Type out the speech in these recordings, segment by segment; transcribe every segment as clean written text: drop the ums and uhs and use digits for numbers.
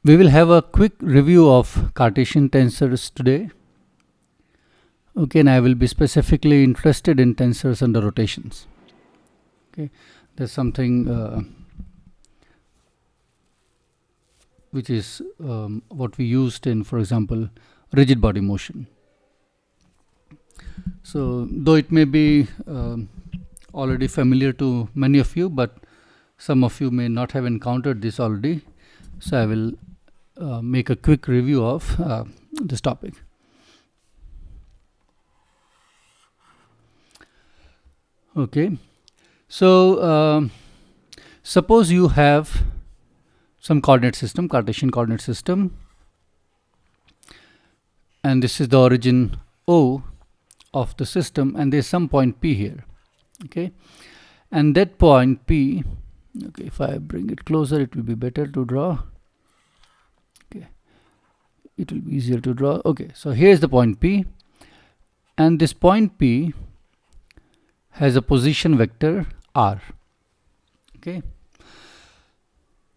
We will have a quick review of Cartesian tensors today. Okay, and I will be specifically interested in tensors under rotations. Okay, there's something which is what we used in, for example, rigid body motion. So, though it may be already familiar to many of you, but some of you may not have encountered this already. So, I will make a quick review of this topic. Okay, so suppose you have some coordinate system, Cartesian coordinate system, and this is the origin O of the system, and there is some point P here. Okay, and that point P, okay, if I bring it closer, it will be better to draw. Okay, it will be easier to draw. Okay, so here is the point P, and this point P has a position vector r. Okay,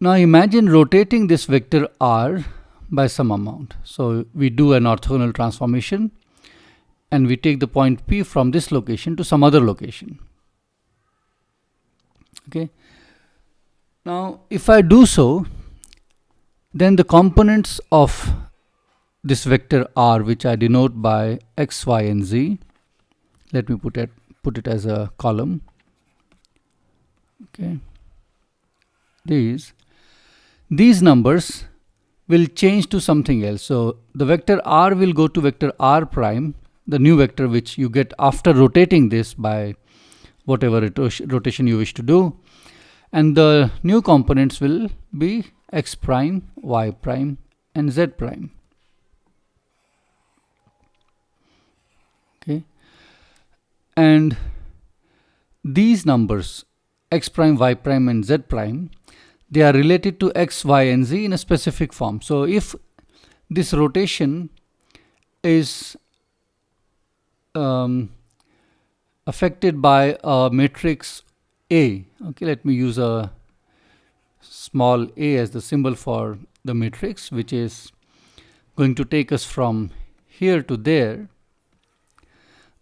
now imagine rotating this vector r by some amount. So we do an orthogonal transformation and we take the point P from this location to some other location. Okay, now if I do so, then the components of this vector r, which I denote by x, y and z, let me put it as a column. Okay, these numbers will change to something else. So the vector r will go to vector r prime, the new vector which you get after rotating this by whatever rotation you wish to do, and the new components will be x prime, y prime and z prime. Okay, and these numbers x prime, y prime and z prime, they are related to x, y and z in a specific form. So if this rotation is affected by a matrix A, okay, let me use a small a as the symbol for the matrix, which is going to take us from here to there,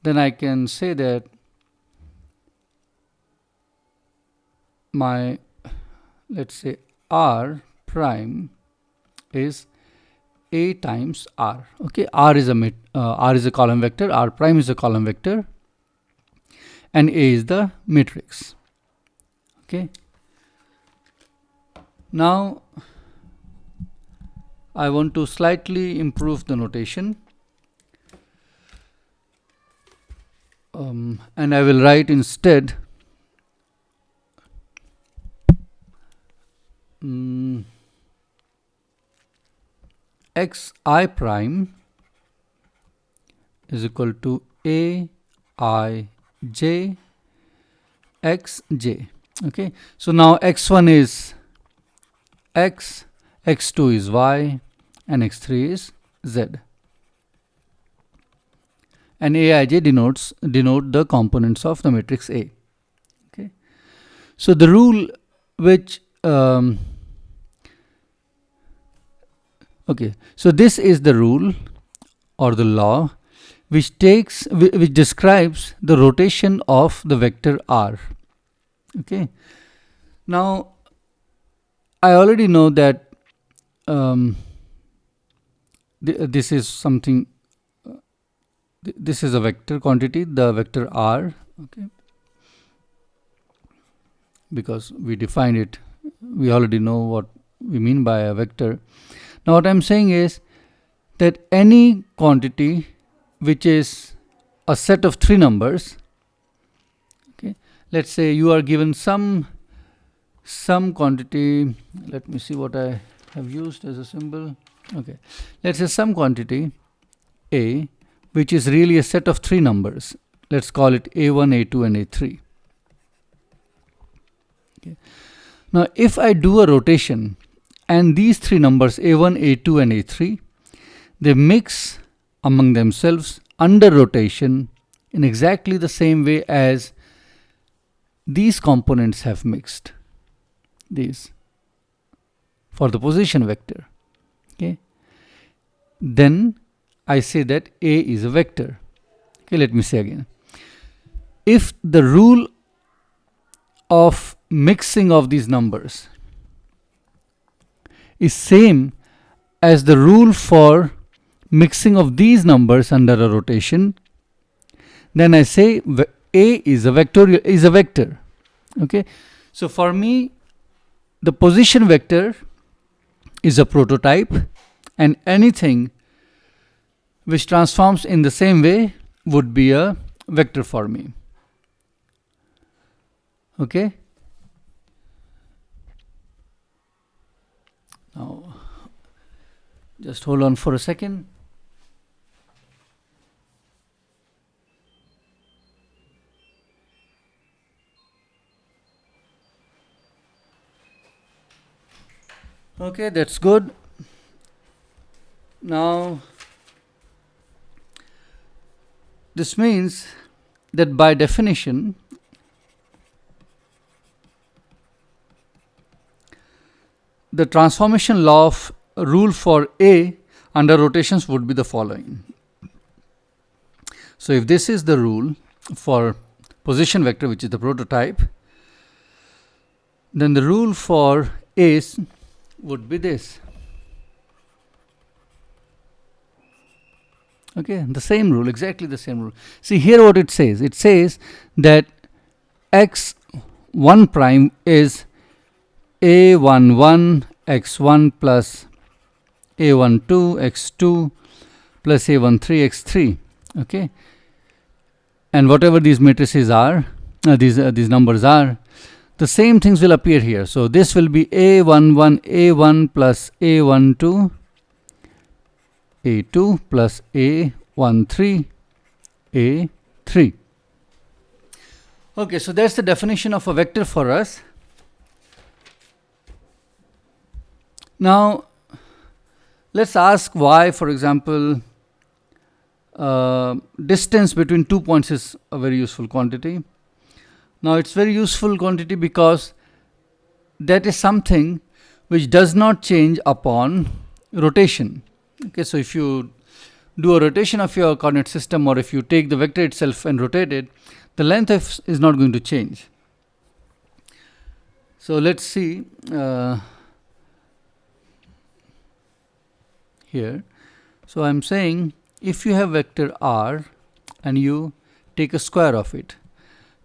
then I can say that my, let's say, r prime is a times r. Okay, r is a column vector, r prime is a column vector, and a is the matrix. Okay, now I want to slightly improve the notation, and I will write instead xi prime is equal to a I j xj. Okay, so now x1 is x, x2 is y and x3 is z, and aij denote the components of the matrix A. Okay, so the rule which okay, so this is the rule or the law which describes the rotation of the vector r. Okay, now I already know that this is something, this is a vector quantity, the vector r. Okay, because we defined it, we already know what we mean by a vector. Now what I'm saying is that any quantity which is a set of three numbers, okay, let's say you are given some quantity, let me see what I have used as a symbol. Okay, let's say some quantity a which is really a set of three numbers, let's call it a1, a2 and a3. Okay, now if I do a rotation and these three numbers a1, a2 and a3, they mix among themselves under rotation in exactly the same way as these components have mixed these for the position vector. then I say that A is a vector. Okay, let me say again. If the rule of mixing of these numbers is same as the rule for mixing of these numbers under a rotation, then I say A is a vector. Okay, so for me the position vector is a prototype, and anything which transforms in the same way would be a vector for me. Okay, now just hold on for a second. Okay, that's good. Now this means that by definition the transformation law of rule for A under rotations would be the following. So if this is the rule for position vector, which is the prototype, then the rule for A's would be this. Okay, the same rule, exactly the same rule. See here what it says. It says that x1 prime is a11 x1 plus a12 x2 plus a13 x3. Okay, and whatever these matrices are, these numbers are, the same things will appear here. So this will be a11 a1 plus a12 a2 plus a13 a3. Okay, so that's the definition of a vector for us. Now let's ask why, for example, distance between 2 points is a very useful quantity. Now it's very useful quantity because that is something which does not change upon rotation. Okay, so if you do a rotation of your coordinate system, or if you take the vector itself and rotate it, the length is not going to change. So let's see here. So I'm saying if you have vector r and you take a square of it,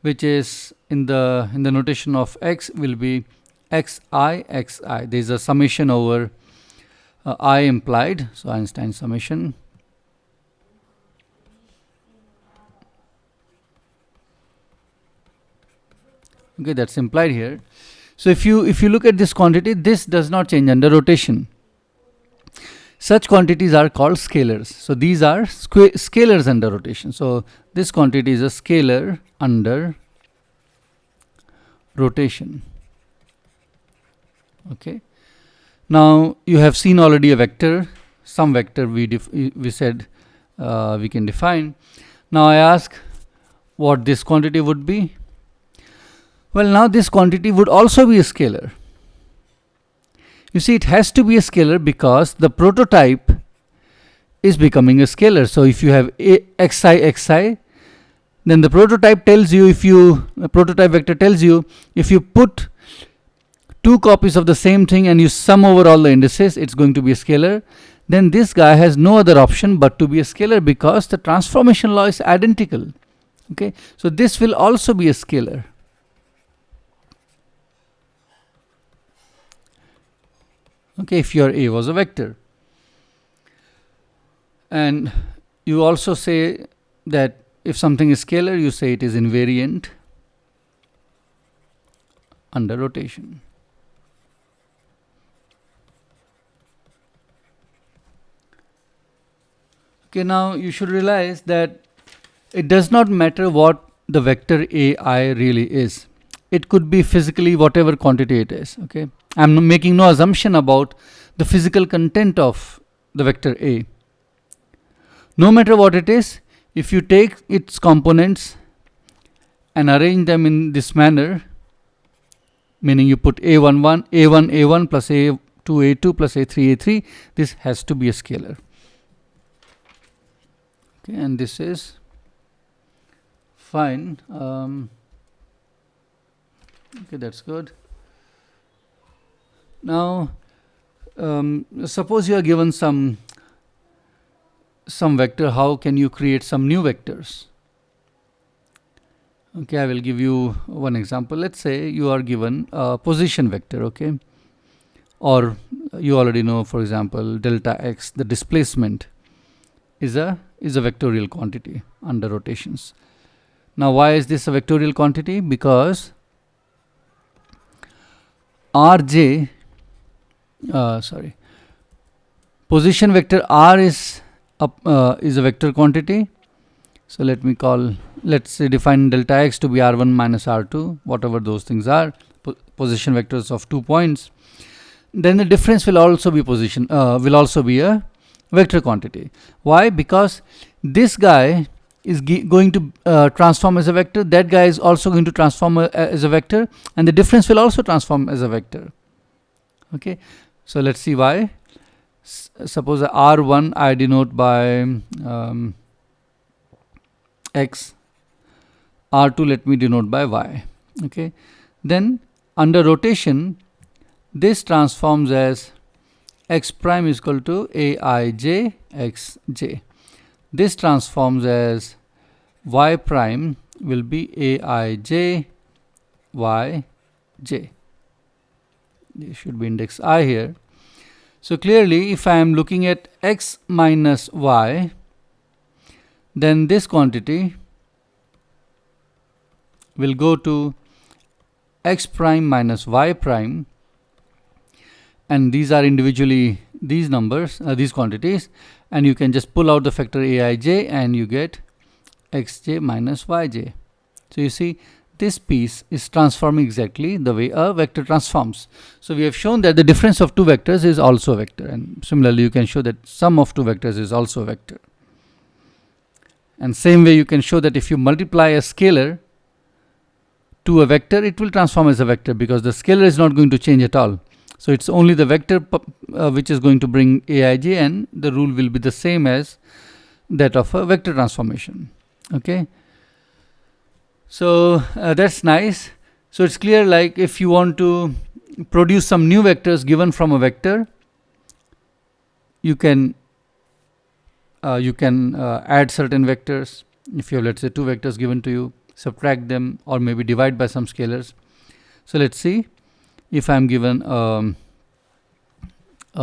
which is in the notation of x will be xi. There is a summation over I implied, so Einstein summation. Okay, that's implied here. So if you look at this quantity, this does not change under rotation. Such quantities are called scalars. So these are scalars under rotation. So this quantity is a scalar under rotation. Okay. Now you have seen already a vector, some vector we said we can define. Now I ask what this quantity would be. Well, now this quantity would also be a scalar. You see, it has to be a scalar because the prototype is becoming a scalar. So if you have xi, then the prototype tells you, prototype vector tells you, if you put two copies of the same thing and you sum over all the indices, it's going to be a scalar. Then this guy has no other option but to be a scalar because the transformation law is identical. Okay, so this will also be a scalar. Okay, if your A was a vector. And you also say that if something is scalar, you say it is invariant under rotation. Okay, now you should realize that it does not matter what the vector AI really is. It could be physically whatever quantity it is. Okay, I'm making no assumption about the physical content of the vector A. No matter what it is, if you take its components and arrange them in this manner, meaning you put A11, A1 plus A2 A2 plus A3 A3, this has to be a scalar. Okay, and this is fine. Okay, that's good. Now suppose you are given some vector. How can you create some new vectors? Okay, I will give you one example. Let's say you are given a position vector, okay, or you already know, for example, delta x, the displacement is a vectorial quantity under rotations. Now why is this a vectorial quantity? Because rj position vector r is a vector quantity. So let's say define delta x to be r1 minus r2, whatever those things are, position vectors of 2 points. Then the difference will also be a vector quantity. Why? Because this guy is going to transform as a vector, that guy is also going to transform as a vector, and the difference will also transform as a vector. Okay, so let's see why. Suppose r1 I denote by x, r2 let me denote by y. Okay, then under rotation this transforms as x prime is equal to aij xj. This transforms as y prime will be aij yj. There should be index I here. So clearly if I am looking at x minus y, then this quantity will go to x prime minus y prime, and these are individually these numbers, these quantities, and you can just pull out the factor aij and you get xj minus yj. So you see, this piece is transforming exactly the way a vector transforms. So we have shown that the difference of two vectors is also a vector, and similarly you can show that sum of two vectors is also a vector. And same way you can show that if you multiply a scalar to a vector, it will transform as a vector because the scalar is not going to change at all. So it's only the vector which is going to bring aij, and the rule will be the same as that of a vector transformation. Okay, so that's nice. So it's clear, like if you want to produce some new vectors given from a vector, you can add certain vectors. If you have, let's say, two vectors given to you, subtract them or maybe divide by some scalars. So let's see, if I am given a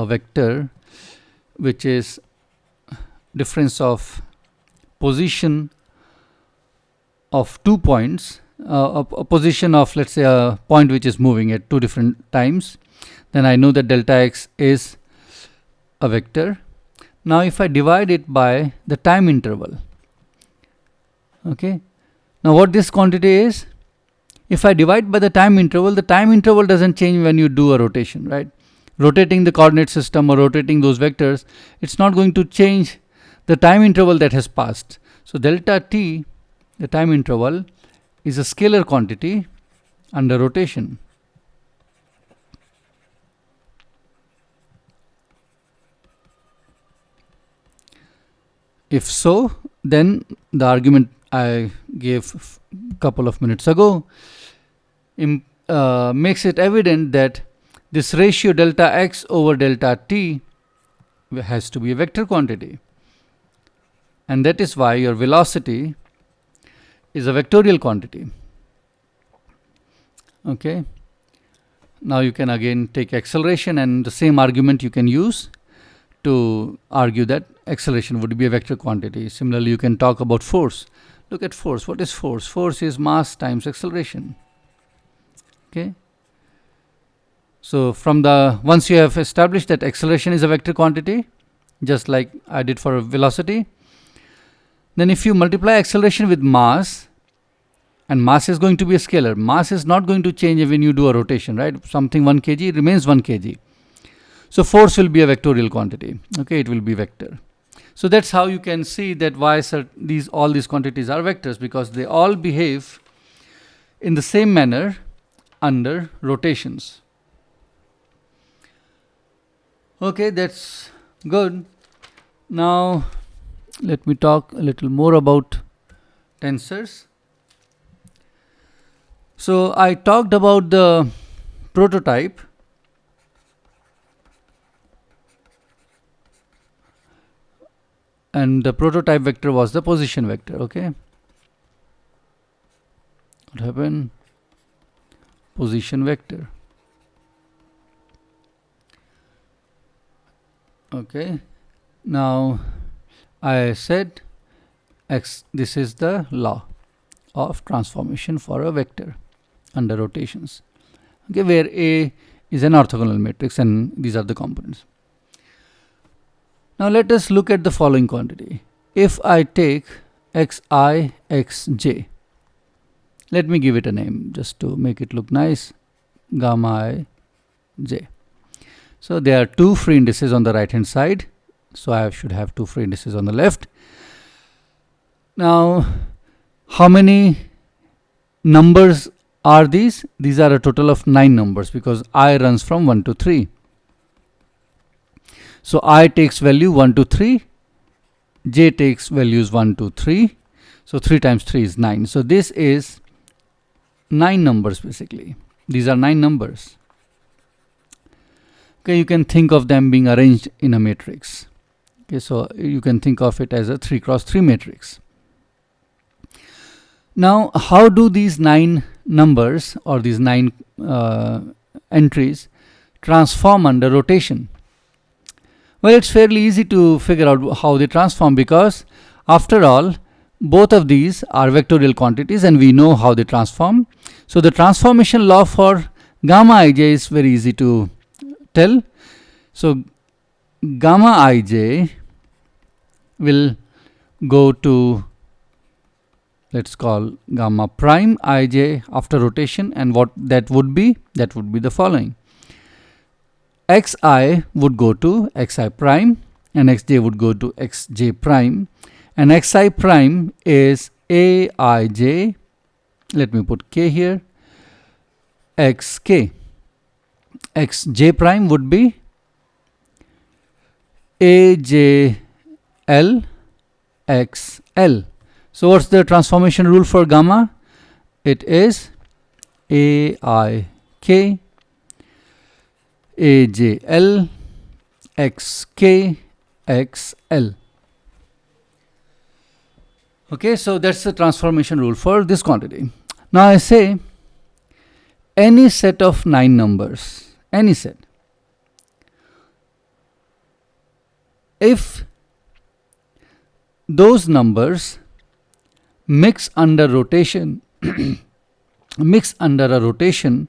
vector which is difference of position of 2 points, a position of, let's say, a point which is moving at two different times, then I know that delta x is a vector. Now if I divide it by the time interval, okay, now what this quantity is, if I divide by the time interval doesn't change when you do a rotation, right? Rotating the coordinate system or rotating those vectors, it's not going to change the time interval that has passed. So delta t, the time interval, is a scalar quantity under rotation. If so, then the argument I gave a couple of minutes ago makes it evident that this ratio delta x over delta t has to be a vector quantity, and that is why your velocity is a vectorial quantity. Okay, now you can again take acceleration, and the same argument you can use to argue that acceleration would be a vector quantity. Similarly, you can talk about force. Look at force. What is force? Force is mass times acceleration. Okay, so from the once you have established that acceleration is a vector quantity, just like I did for velocity, then if you multiply acceleration with mass, and mass is going to be a scalar, mass is not going to change when you do a rotation, right? Something 1 kg remains 1 kg. So force will be a vectorial quantity. Okay, it will be vector. So that's how you can see that why all these quantities are vectors, because they all behave in the same manner under rotations. Okay, that's good. Now let me talk a little more about tensors. So I talked about the prototype, and the prototype vector was the position vector. Okay, what happened? Position vector. Okay, now I said this is the law of transformation for a vector under rotations. Okay, where A is an orthogonal matrix and these are the components. Now let us look at the following quantity. If I take xi, xj, let me give it a name just to make it look nice, gamma I j. So there are two free indices on the right hand side, so I should have two free indices on the left. Now how many numbers are these? These are a total of 9 numbers because I runs from 1 to 3. So I takes value 1 to 3, j takes values 1 to 3, so 3 times 3 is 9. So this is 9 numbers basically. These are 9 numbers. Okay, you can think of them being arranged in a matrix. Okay, so you can think of it as a 3 cross 3 matrix. Now how do these 9 numbers or these 9 entries transform under rotation? Well, it's fairly easy to figure out how they transform, because after all both of these are vectorial quantities and we know how they transform. So the transformation law for gamma ij is very easy to tell. So gamma ij will go to, let's call gamma prime ij after rotation, and what that would be the following. Xi would go to xi prime and xj would go to xj prime, and xi prime is aij, let me put k here, xk. Xj prime would be ajl xl. So what's the transformation rule for gamma? It is aik ajl xk xl. Okay, so that's the transformation rule for this quantity. Now I say any set of 9 numbers, any set, if those numbers mix under rotation mix under a rotation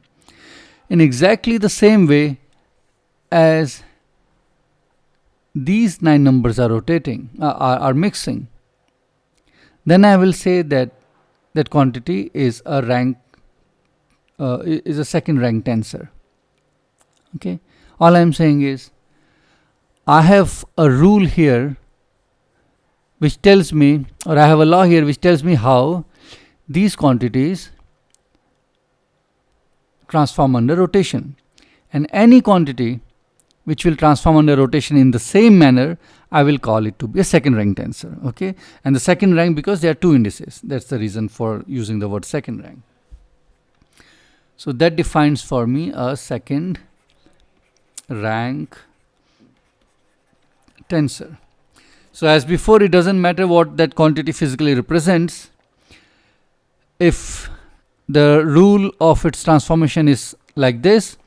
in exactly the same way as these 9 numbers are rotating, are mixing, then I will say that that quantity is a rank, is a second rank tensor. Okay, all I am saying is I have a rule here which tells me, or I have a law here which tells me how these quantities transform under rotation, and any quantity which will transform under rotation in the same manner, I will call it to be a second rank tensor. Okay, and the second rank because there are 2 indices. That's the reason for using the word second rank. So that defines for me a second rank tensor. So as before, it doesn't matter what that quantity physically represents. If the rule of its transformation is like this,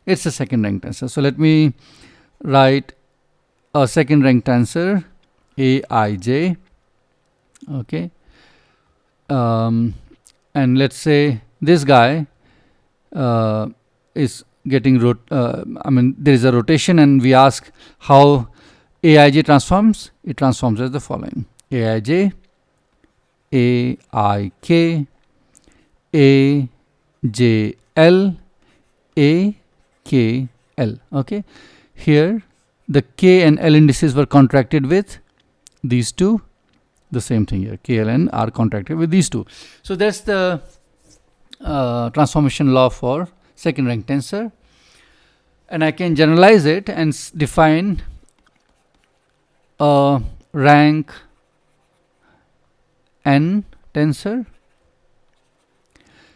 it's a second rank tensor. So let me write a second rank tensor aij. Okay, and let's say this guy is getting there is a rotation, and we ask how aij transforms. It transforms as the following: aij aik ajl akl. Okay, here the k and l indices were contracted with these two. The same thing here, k, l, n are contracted with these two. So that's the transformation law for second rank tensor, and I can generalize it and define a rank n tensor.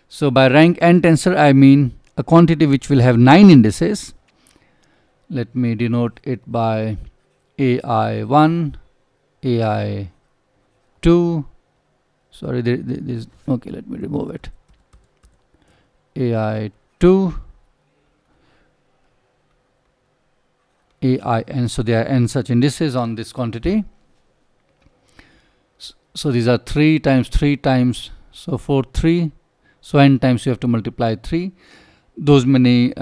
So by rank n tensor I mean a quantity which will have 9 indices. Let me denote it by AI1, AI2. Sorry, this. Okay, let me remove it. AI2, AIN. So there are n such indices on this quantity. So these are 3 times 3 times, so 4, 3. So n times you have to multiply 3. Those many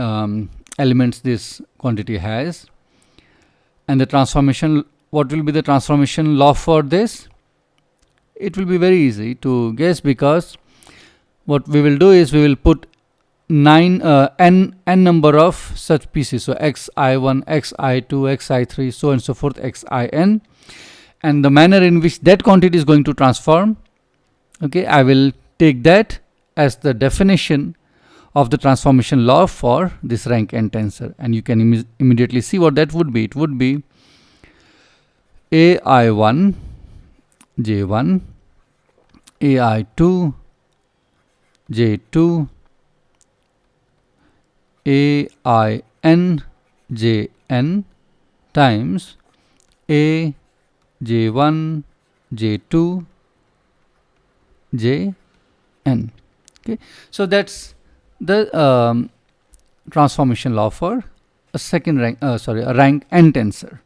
elements this quantity has. And the transformation, what will be the transformation law for this? It will be very easy to guess, because what we will do is we will put n number of such pieces. So xi1, xi2, xi3, so on and so forth, xin. And the manner in which that quantity is going to transform, okay, I will take that as the definition of the transformation law for this rank n tensor, and you can immediately see what that would be. It would be AI1 J1, AI2 J2, AIN Jn times A J1 J2 Jn. Okay, so that's the transformation law for a a rank n tensor.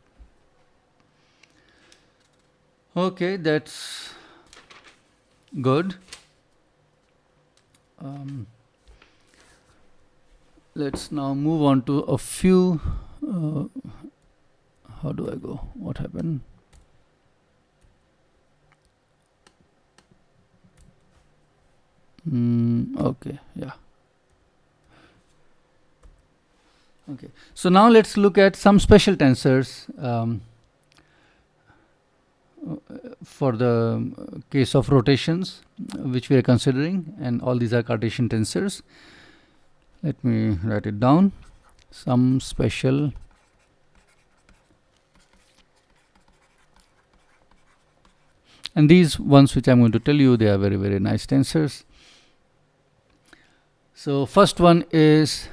Okay, that's good. Let's now move on to a few. How do I go? What happened? Okay, yeah. Okay, so now let's look at some special tensors for the case of rotations which we are considering, and all these are Cartesian tensors. Let me write it down. Some special and these ones which I'm going to tell you, they are very, very nice tensors. So first one is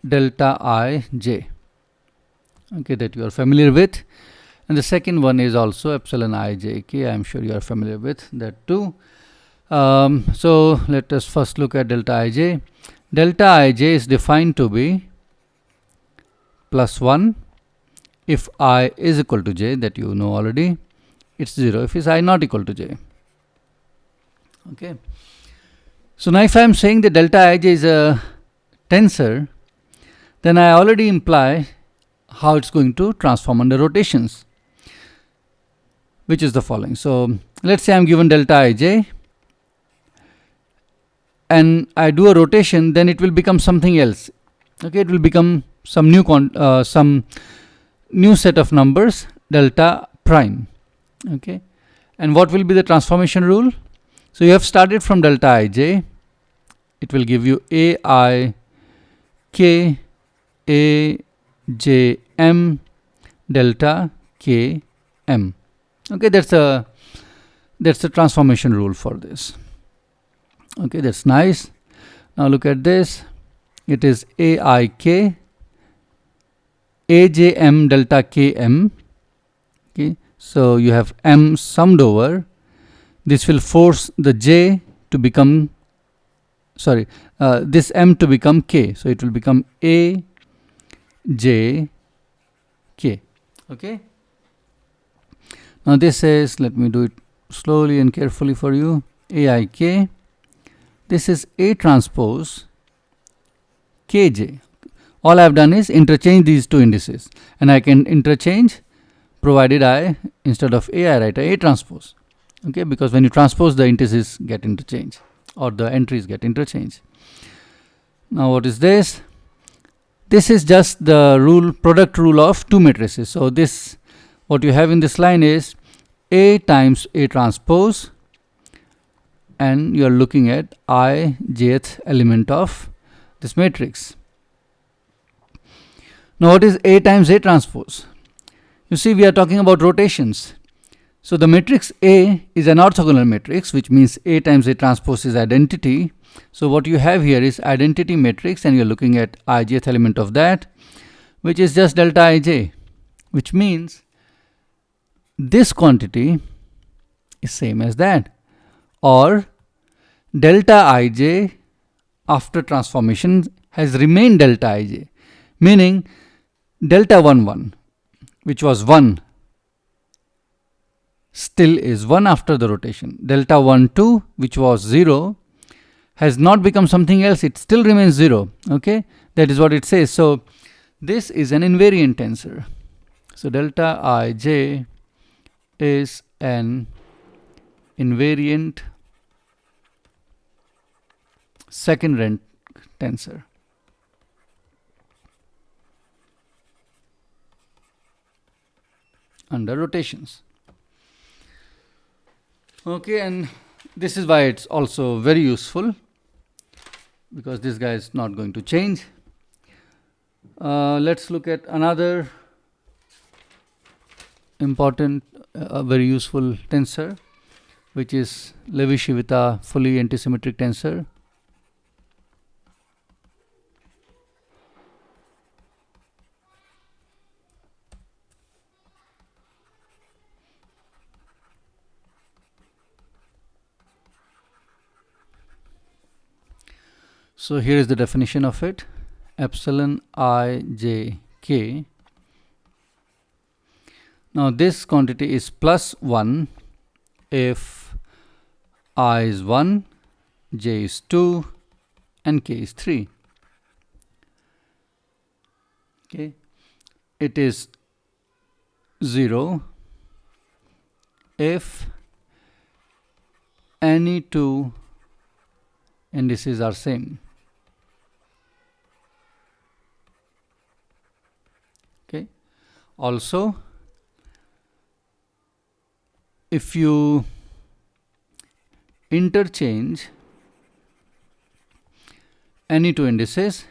delta ij, okay, that you are familiar with, and the second one is also epsilon ijk. I'm sure you are familiar with that too. So let us first look at delta ij. Delta ij is defined to be plus 1 if I is equal to j, that you know already. It's 0 if is I not equal to j. Okay. So now if I am saying that delta ij is a tensor, then I already imply how it's going to transform under rotations, which is the following. So let's say I'm given delta ij and I do a rotation, then it will become something else. Okay, it will become some new set of numbers, delta prime. Okay, and what will be the transformation rule? So you have started from delta ij. It will give you ai k a j m delta k m. Okay, that's a transformation rule for this. Okay, that's nice. Now look at this. It is aik ajm delta km. Okay, so you have m summed over. This will force the j to become, this m to become k. So it will become a j k. Okay. Now this is, let me do it slowly and carefully for you. aik. This is A transpose kj. All I have done is interchange these two indices, and I can interchange provided I, instead of A, I write A transpose. Okay, because when you transpose, the indices get interchanged, or the entries get interchanged. Now what is this? This is just the product rule of two matrices. So this, what you have in this line is A times A transpose, and you are looking at ijth element of this matrix. Now what is A times A transpose? You see, we are talking about rotations. So the matrix A is an orthogonal matrix, which means A times A transpose is identity. So what you have here is identity matrix, and you're looking at ijth element of that, which is just delta ij, which means this quantity is same as that, or delta ij after transformation has remained delta ij, meaning delta 1 1, which was 1, still is 1 after the rotation. Delta 1 2, which was 0, has not become something else, it still remains 0. Okay, that is what it says. So this is an invariant tensor. So delta ij is an invariant second rank tensor. Under rotations. Okay, and this is why it's also very useful, because this guy is not going to change. Let's look at another important, very useful tensor, which is Levi-Civita fully antisymmetric tensor. So here is the definition of it. Epsilon I j k. Now this quantity is plus 1 if I is 1, j is 2, and k is 3. Okay, it is 0 if any two indices are same. Okay, also if you interchange any two indices,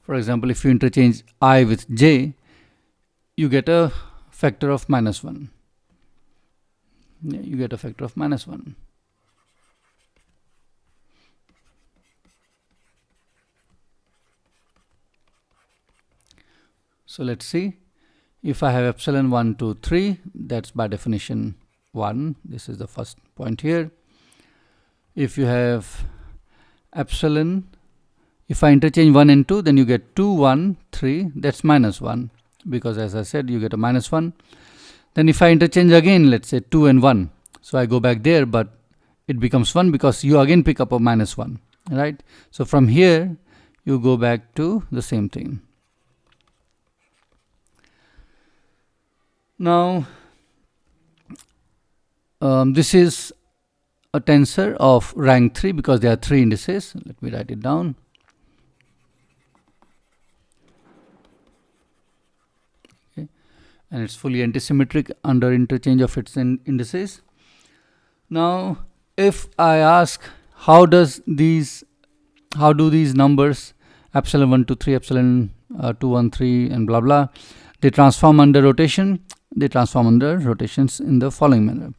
for example, if you interchange I with j, you get a factor of -1. Yeah, you get a factor of -1. So let's see. If I have epsilon 1 2 3, that's by definition 1. This is the first point here. If you have epsilon, if I interchange 1 and 2, then you get 2 1 3, that's -1, because as I said, you get a -1. Then if I interchange again, let's say 2 and 1, so I go back there, but it becomes 1 because you again pick up a -1, right? So from here you go back to the same thing. Now this is a tensor of rank 3 because there are 3 indices. Let me write it down. Okay. And it's fully antisymmetric under interchange of its indices. Now if I ask how do these numbers epsilon 1 2 3, epsilon 2 1 3, and blah blah, they transform under rotation. They transform under rotations in the following manner.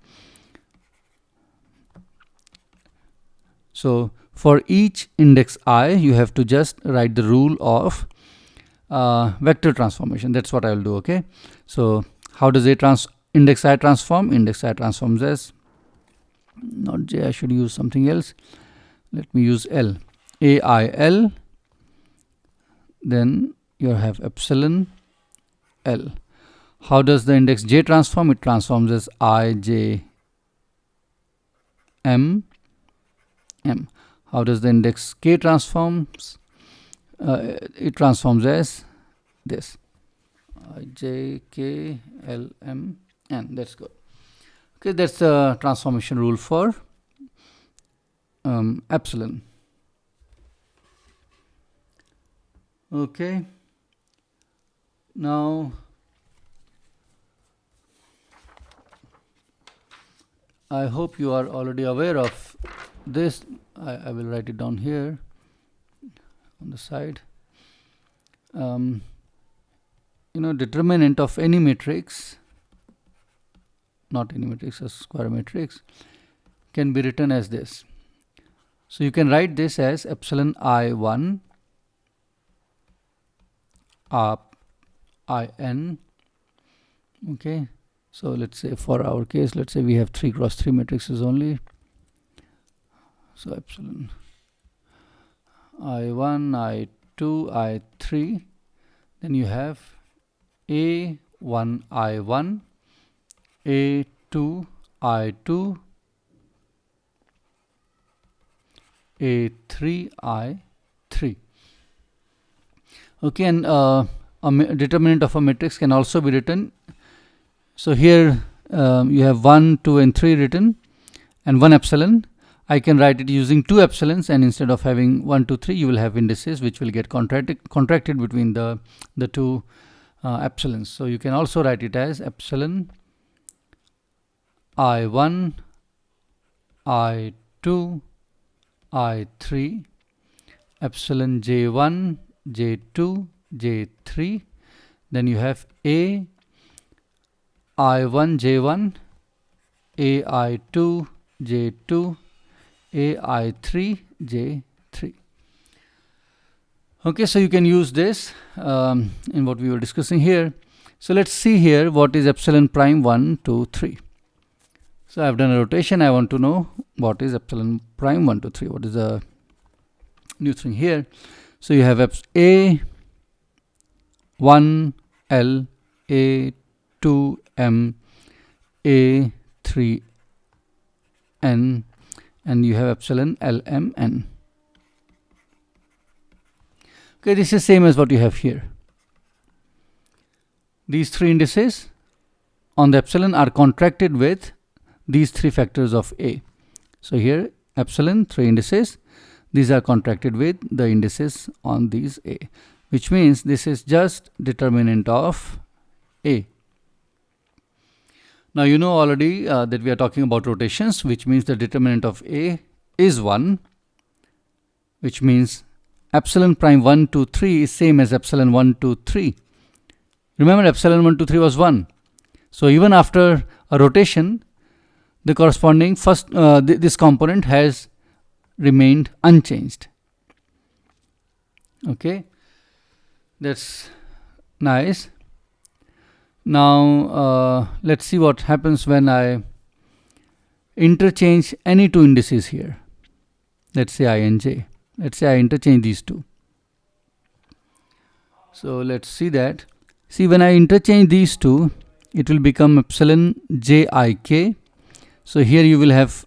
So for each index I, you have to just write the rule of vector transformation. That's what I will do. Okay, so how does index I transform? Index I transforms as, not j, I should use something else. Let me use L. AIL, then you have epsilon L. How does the index j transform? It transforms as ij m m. How does the index k transforms? It transforms as this, ij k l m n. That's good. Okay, that's the transformation rule for epsilon. Okay, now I hope you are already aware of this. I will write it down here on the side. In determinant of any matrix, not any matrix, a square matrix, can be written as this. So you can write this as epsilon I1 up In. Okay, so let's say for our case, let's say we have 3 cross 3 matrices only. So epsilon I1, I2, I3. Then you have A1 I1, A2 I2, A3 I3. Okay, and a determinant of a matrix can also be written. So here you have 1, 2 and 3 written and 1 epsilon. I can write it using 2 epsilons, and instead of having 1, 2, 3, you will have indices which will get contracted between the two epsilons. So you can also write it as epsilon I1, I2, I3, epsilon J1, J2, J3. Then you have A I1, J1, AI2, J2, AI3, J3. Okay, so you can use this in what we were discussing here. So let's see here what is epsilon prime 1, 2, 3. So I've done a rotation. I want to know what is epsilon prime 1, 2, 3. What is the new thing here? So you have A1L, A2M, A3N, and you have epsilon LMN. Okay, this is same as what you have here. These 3 indices on the epsilon are contracted with these 3 factors of A. So here epsilon 3 indices, these are contracted with the indices on these A, which means this is just determinant of A. Now you know already that we are talking about rotations, which means the determinant of A is 1, which means epsilon prime 1, 2, 3 is same as epsilon 1, 2, 3. Remember, epsilon 1, 2, 3 was 1. So even after a rotation, the corresponding first this component has remained unchanged. Okay, that's nice. Now let's see what happens when I interchange any 2 indices here. Let's say I and j. Let's say I interchange these 2. So let's see that. See, when I interchange these 2, it will become epsilon jik. So here you will have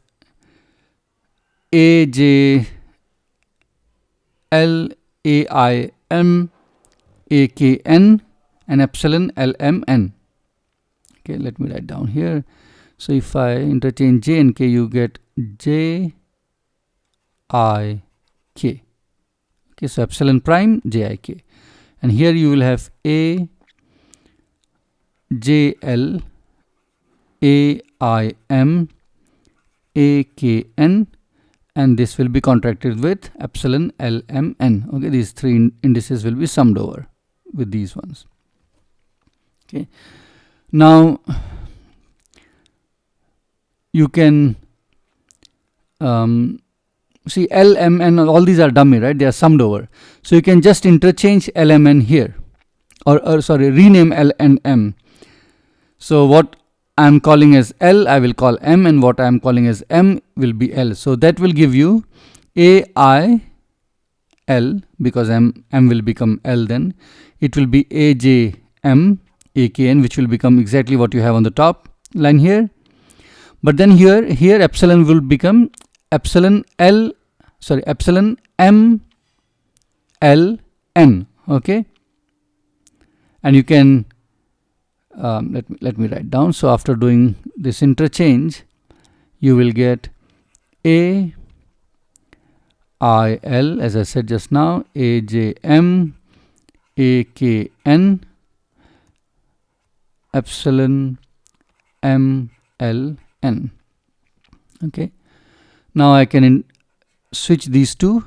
AJL, AIM, AKN, and epsilon LMN. Okay, let me write down here. So if I interchange J and K, you get JIK. Okay, so epsilon prime JIK. And here you will have AJL, AIM, AKN, and this will be contracted with epsilon LMN. Okay, these 3 indices will be summed over with these ones. Okay, now you can see L, M, N, all these are dummy, right? They are summed over. So you can just interchange L, M, N here, or sorry, rename L and M. So what I am calling as L, I will call M, and what I am calling as M will be L. So that will give you AIL, because M will become L then. It will be AJM, AKN, which will become exactly what you have on the top line here. But then here epsilon will become epsilon M L N. Okay, and you can let me write down. So after doing this interchange, you will get AIL, as I said just now, AJM, AKN, epsilon MLN. Okay, now I can switch these 2,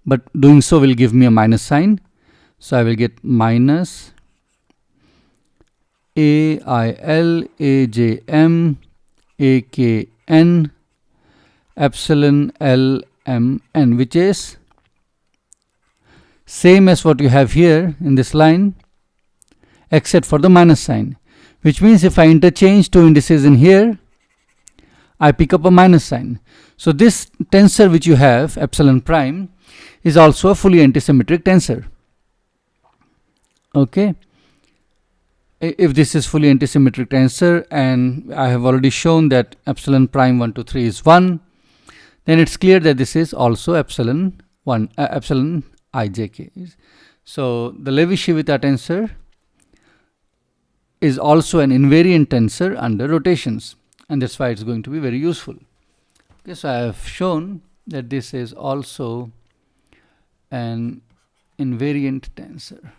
but doing so will give me a minus sign. So I will get minus AIL, AJM, AKN, epsilon LMN, which is same as what you have here in this line, except for the minus sign, which means if I interchange two indices in here, I pick up a minus sign. So this tensor which you have, epsilon prime, is also a fully antisymmetric tensor. Okay, if this is fully antisymmetric tensor, and I have already shown that epsilon prime 1 to 3 is 1, then it's clear that this is also epsilon ijk. So the Levi-Civita tensor is also an invariant tensor under rotations, and that's why it's going to be very useful. Okay, so I have shown that this is also an invariant tensor.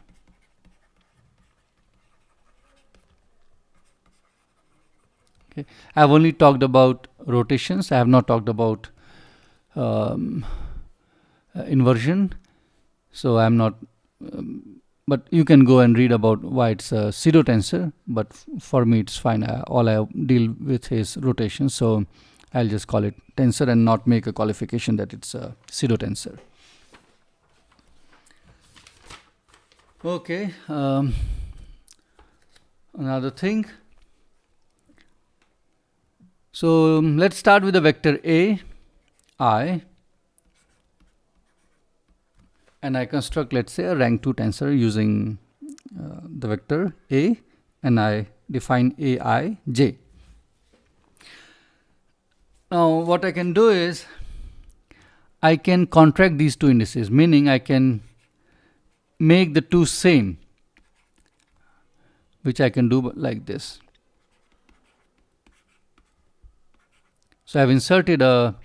Okay, I have only talked about rotations. I have not talked about inversion. So I'm not, but you can go and read about why it's a pseudo tensor. But for me, it's fine. All I deal with is rotation. So I'll just call it tensor and not make a qualification that it's a pseudo tensor. Okay. Another thing. So let's start with the vector A, I, and I construct, let's say, a rank 2 tensor using the vector A, and I define AI J. Now what I can do is I can contract these two indices, meaning I can make the two same, which I can do like this. So I've inserted a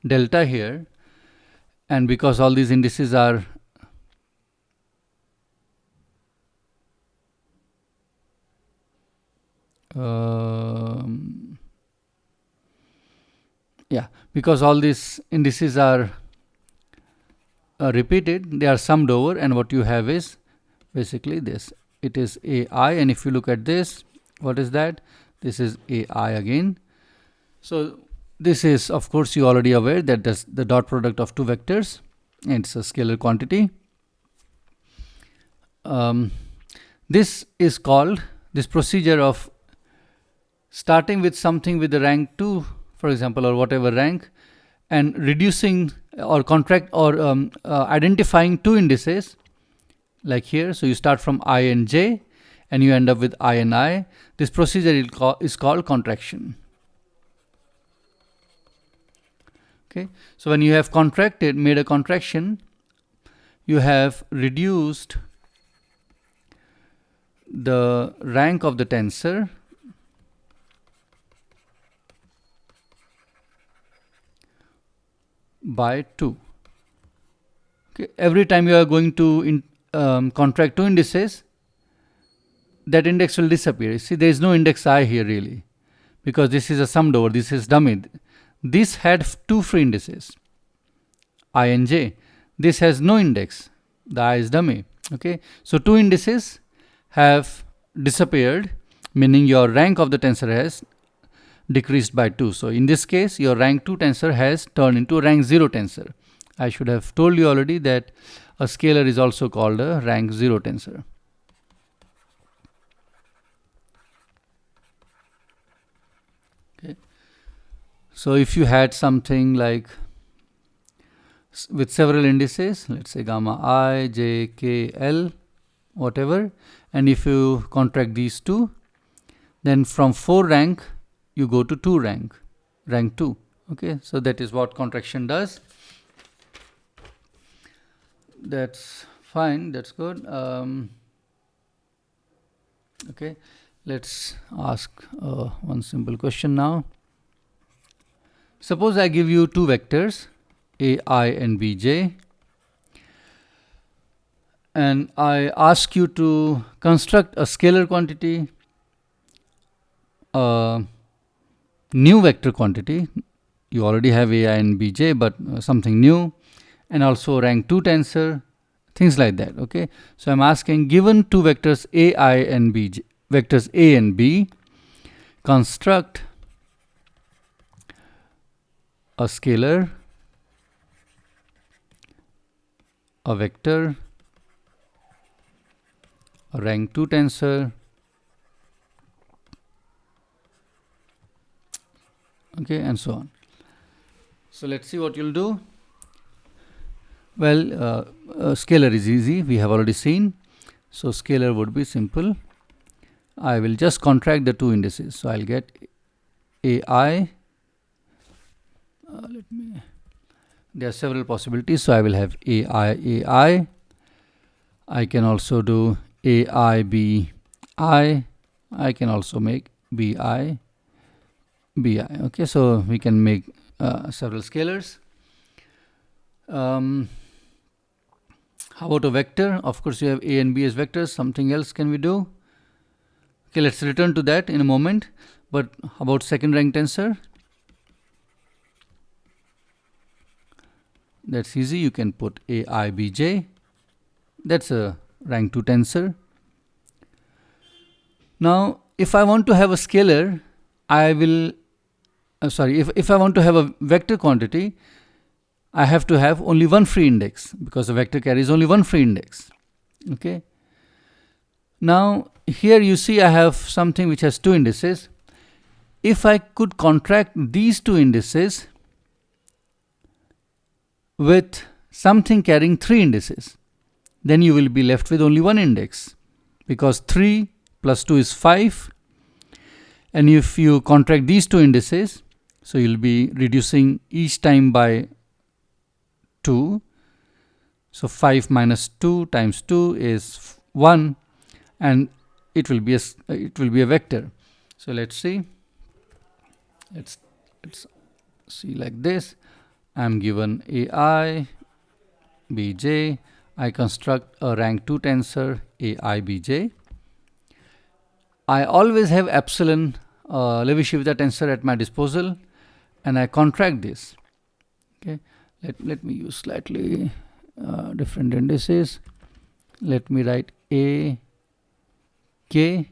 delta here, and because all these indices are because all these indices are repeated, they are summed over, and what you have is basically this. It is AI, and if you look at this, what is that? This is AI again. So this is, of course, you already aware that that's the dot product of two vectors, and it's a scalar quantity. This is called, this procedure of starting with something with the rank 2, for example, or whatever rank, and reducing or contract or identifying two indices like here. So you start from I and J and you end up with I and I. This procedure is called contraction. Okay, so when you have made a contraction, you have reduced the rank of the tensor by 2. Okay, every time you are going to contract two indices, that index will disappear. You see, there is no index I here really, because this is a summed over, this is dummy. This had two free indices, I and J. This has no index, the I is dummy. Okay, so two indices have disappeared, meaning your rank of the tensor has decreased by 2. So in this case, your rank 2 tensor has turned into a rank 0 tensor. I should have told you already that a scalar is also called a rank 0 tensor. Okay. So if you had something like with several indices, let's say gamma I, J, K, L, whatever, and if you contract these two, then from 4 rank you go to 2 rank 2. Okay, so that is what contraction does. That's fine, that's good. Okay, let's ask one simple question now. Suppose I give you two vectors, AI and BJ, and I ask you to construct a scalar quantity, a new vector quantity. You already have AI and BJ, but something new, and also rank 2 tensor, things like that. Okay, so I'm asking, given two vectors AI and BJ, vectors a and b, construct a scalar, a vector, a rank 2 tensor, okay, and so on. So let's see what you'll do. Well, scalar is easy, we have already seen. So scalar would be simple. I will just contract the two indices. So I'll get AI. There are several possibilities. So I will have AI. I can also do AIBI. I can also make BI. Okay, so we can make several scalars. How about a vector? Of course, you have A and B as vectors. Something else can we do? Okay, let's return to that in a moment. But how about second rank tensor? That's easy. You can put AIBJ. That's a rank 2 tensor. Now, if I want to have a scalar, I will, if I want to have a vector quantity, I have to have only one free index, because a vector carries only one free index. Okay. Now, here you see I have something which has two indices. If I could contract these two indices with something carrying three indices, then you will be left with only one index, because 3 plus 2 is 5. And if you contract these two indices, so you'll be reducing each time by 2. So 5 minus 2 times 2 is 1, and it will be a vector. So let's see. Let's see like this. I'm given AI BJ. I construct a rank 2 tensor AIBJ. I always have epsilon Levi-Civita tensor at my disposal, and I contract this. Okay, let me use slightly different indices. Let me write A K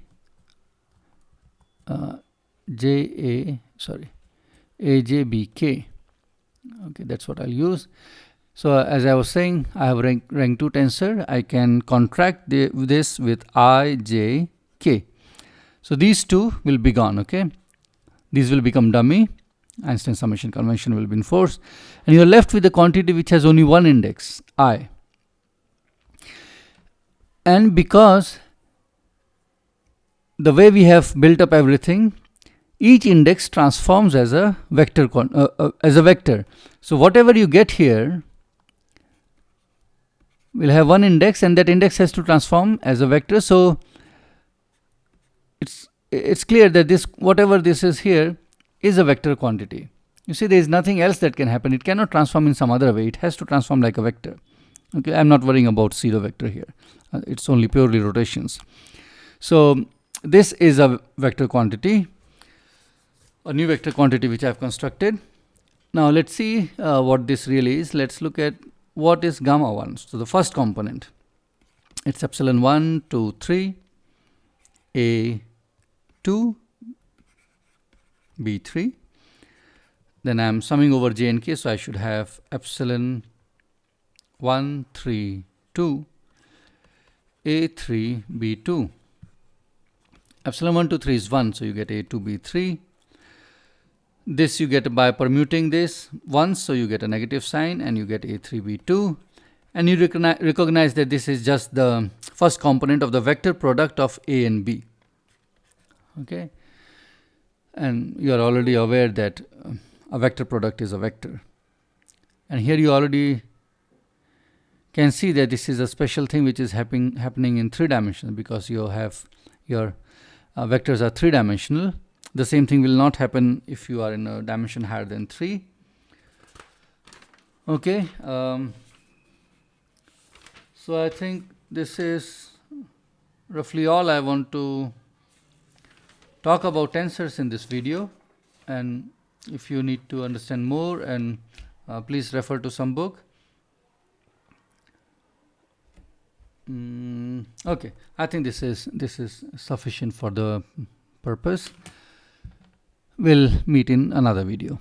AJBK. Okay, that's what I'll use. So as I was saying, I have rank 2 tensor. I can contract this with IJK. So these two will be gone. Okay, these will become dummy. Einstein summation convention will be enforced, and you're left with a quantity which has only one index, I. And because the way we have built up everything, each index transforms as a vector. So whatever you get here will have one index, and that index has to transform as a vector. So it's clear that this, whatever this is here, is a vector quantity. You see, there is nothing else that can happen. It cannot transform in some other way. It has to transform like a vector. Okay, I'm not worrying about zero vector here. It's only purely rotations. So this is a vector quantity, a new vector quantity which I've constructed. Now let's see what this really is. Let's look at what is gamma 1. So the first component, it's epsilon 1, 2, 3, A2, B3. Then I'm summing over J and K, so I should have epsilon 1, 3, 2, A3, B2. Epsilon 1, 2, 3 is 1, so you get A2, B3. This you get by permuting this once, so you get a negative sign, and you get A3, B2. And you recognize that this is just the first component of the vector product of A and B. Okay. And you are already aware that a vector product is a vector. And here you already can see that this is a special thing which is happening in 3 dimensions, because you have your vectors are 3-dimensional. The same thing will not happen if you are in a dimension higher than 3. Okay. So I think this is roughly all I want to talk about tensors in this video. And if you need to understand more, and please refer to some book. Okay, I think this is sufficient for the purpose. We'll meet in another video.